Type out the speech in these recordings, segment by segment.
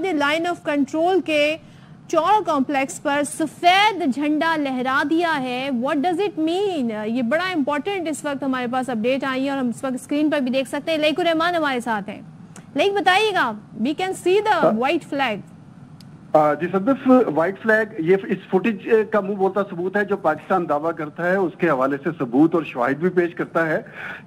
نے line of control کے چورا کمپلیکس پر سفید جھنڈا لہرا دیا ہے. What does it mean? یہ بڑا امپورٹنٹ اس وقت ہمارے پاس اپڈیٹ آئی ہے اور ہم اس وقت اسکرین پر بھی دیکھ سکتے ہیں. لیک الرحمان ہمارے ساتھ ہیں. لیک بتائیے گا, we can see the white flag. جی صدف, وائٹ فلیگ یہ اس فوٹیج کا منہ بولتا ثبوت ہے جو پاکستان دعویٰ کرتا ہے, اس کے حوالے سے ثبوت اور شواہد بھی پیش کرتا ہے.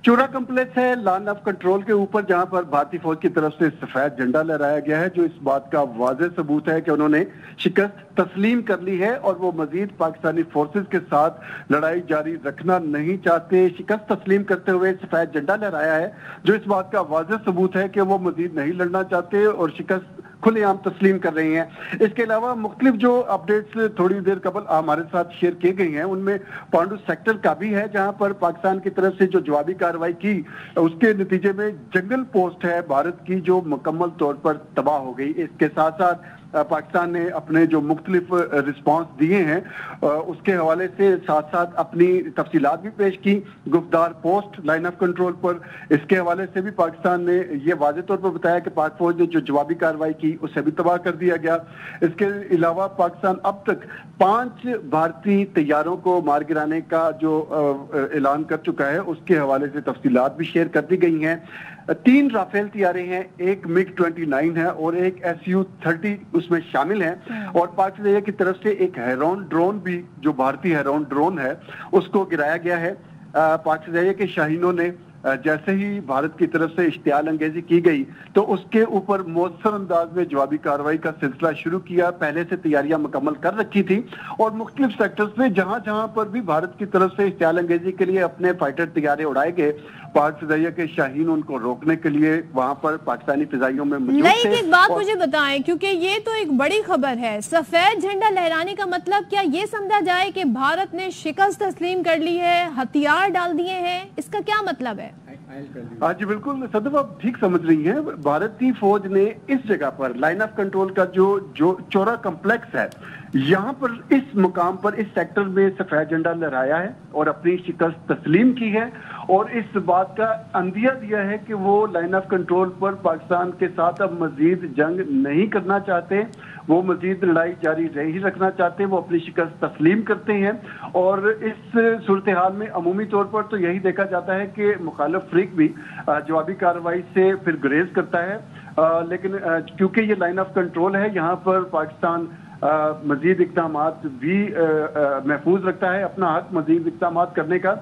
چورا کمپلیکس ہے لائن آف کنٹرول کے اوپر, جہاں پر بھارتی فوج کی طرف سے سفید جھنڈا لہرایا گیا ہے, جو اس بات کا واضح ثبوت ہے کہ انہوں نے شکست تسلیم کر لی ہے اور وہ مزید پاکستانی فورسز کے ساتھ لڑائی جاری رکھنا نہیں چاہتے. شکست تسلیم کرتے ہوئے سفید جھنڈا لہرایا ہے, جو اس بات کا واضح ثبوت ہے کہ وہ مزید نہیں لڑنا چاہتے اور شکست کھلے عام تسلیم کر رہی ہیں. اس کے علاوہ مختلف جو اپڈیٹس تھوڑی دیر قبل ہمارے ساتھ شیئر کی گئی ہیں, ان میں پانڈو سیکٹر کا بھی ہے, جہاں پر پاکستان کی طرف سے جو جوابی کارروائی کی اس کے نتیجے میں جنگل پوسٹ ہے بھارت کی جو مکمل طور پر تباہ ہو گئی. اس کے ساتھ ساتھ پاکستان نے اپنے جو مختلف رسپانس دیے ہیں اس کے حوالے سے ساتھ ساتھ اپنی تفصیلات بھی پیش کی. گفتار پوسٹ لائن آف کنٹرول پر, اس کے حوالے سے بھی پاکستان نے یہ واضح طور پر بتایا کہ پاک فوج نے جو جوابی کارروائی کی اسے بھی تباہ کر دیا گیا. اس کے علاوہ پاکستان اب تک 5 بھارتی طیاروں کو مار گرانے کا جو اعلان کر چکا ہے, اس کے حوالے سے تفصیلات بھی شیئر کر دی گئی ہیں. 3 رافیل طیارے ہیں, ایک MiG 29 ہے اور ایک Su-30 اس میں شامل ہیں, اور پاک فضائیہ کی طرف سے ایک ہیرون ڈرون بھی, جو بھارتی ہیرون ڈرون ہے, اس کو گرایا گیا ہے. پاک فضائیہ کے شاہینوں نے جیسے ہی بھارت کی طرف سے اشتعال انگیزی کی گئی تو اس کے اوپر مؤثر انداز میں جوابی کارروائی کا سلسلہ شروع کیا. پہلے سے تیاریاں مکمل کر رکھی تھی اور مختلف سیکٹرز میں جہاں جہاں پر بھی بھارت کی طرف سے اشتعال انگیزی کے لیے اپنے فائٹر طیارے اڑائے گئے, پاک فضائیہ کے شاہین ان کو روکنے کے لیے وہاں پر پاکستانی فضائیوں میں موجود تھے. نہیں, ایک بات مجھے بتائیں, کیونکہ یہ تو ایک بڑی خبر ہے. سفید جھنڈا لہرانے کا مطلب کیا یہ سمجھا جائے کہ بھارت نے شکست تسلیم کر لی ہے, ہتھیار ڈال دیے ہیں؟ اس کا کیا مطلب ہے؟ جی بالکل صدف, آپ ٹھیک سمجھ رہی ہیں. بھارتی فوج نے اس جگہ پر لائن آف کنٹرول کا جو چورا کمپلیکس ہے, یہاں پر اس مقام پر اس سیکٹر میں سفید جھنڈا لہرایا ہے اور اپنی شکست تسلیم کی ہے, اور اس بات کا اندیہ دیا ہے کہ وہ لائن آف کنٹرول پر پاکستان کے ساتھ اب مزید جنگ نہیں کرنا چاہتے, وہ مزید لڑائی جاری نہیں رکھنا چاہتے, وہ اپنی شکست تسلیم کرتے ہیں. اور اس صورتحال میں عمومی طور پر تو یہی دیکھا جاتا ہے کہ مخالف فریق بھی جوابی کارروائی سے پھر گریز کرتا ہے, لیکن کیونکہ یہ لائن آف کنٹرول ہے, یہاں پر پاکستان مزید اقدامات بھی محفوظ رکھتا ہے, اپنا حق مزید اقدامات کرنے کا.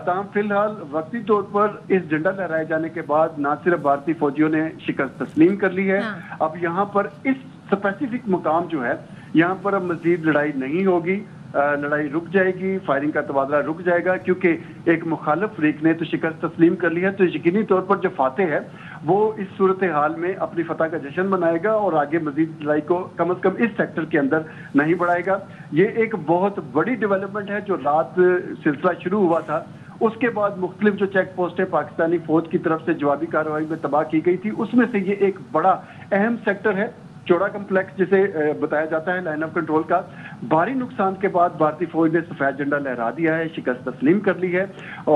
تاہم فی الحال وقتی طور پر اس جھنڈا لہرائے جانے کے بعد نہ صرف بھارتی فوجیوں نے شکست تسلیم کر لی ہے, اب یہاں پر اس اسپیسیفک مقام جو ہے یہاں پر اب مزید لڑائی نہیں ہوگی, لڑائی رک جائے گی, فائرنگ کا تبادلہ رک جائے گا, کیونکہ ایک مخالف فریق نے تو شکست تسلیم کر لی ہے. تو یقینی طور پر جو فاتح ہے وہ اس صورتحال میں اپنی فتح کا جشن منائے گا اور آگے مزید لڑائی کو کم از کم اس سیکٹر کے اندر نہیں بڑھائے گا. یہ ایک بہت بڑی ڈیولپمنٹ ہے. جو رات سلسلہ شروع ہوا تھا اس کے بعد مختلف جو چیک پوسٹیں پاکستانی فوج کی طرف سے جوابی کارروائی میں تباہ کی گئی تھی, اس میں سے یہ ایک بڑا اہم سیکٹر ہے چورا کمپلیکس جسے بتایا جاتا ہے لائن آف کنٹرول کا. بھاری نقصان کے بعد بھارتی فوج نے سفید جھنڈا لہرا دیا ہے, شکست تسلیم کر لی ہے,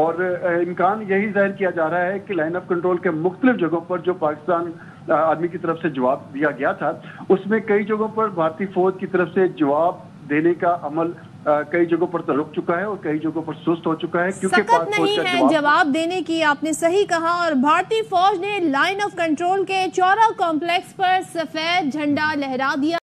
اور امکان یہی ظاہر کیا جا رہا ہے کہ لائن آف کنٹرول کے مختلف جگہوں پر جو پاکستان آرمی کی طرف سے جواب دیا گیا تھا, اس میں کئی جگہوں پر بھارتی فوج کی طرف سے جواب دینے کا عمل کئی جگہوں پر تو رک چکا ہے اور کئی جگہوں پر سست ہو چکا ہے, کیونکہ سخت نہیں ہے جواب دینے کی. آپ نے صحیح کہا. اور بھارتی فوج نے لائن آف کنٹرول کے چورا کمپلیکس پر سفید جھنڈا لہرا دیا.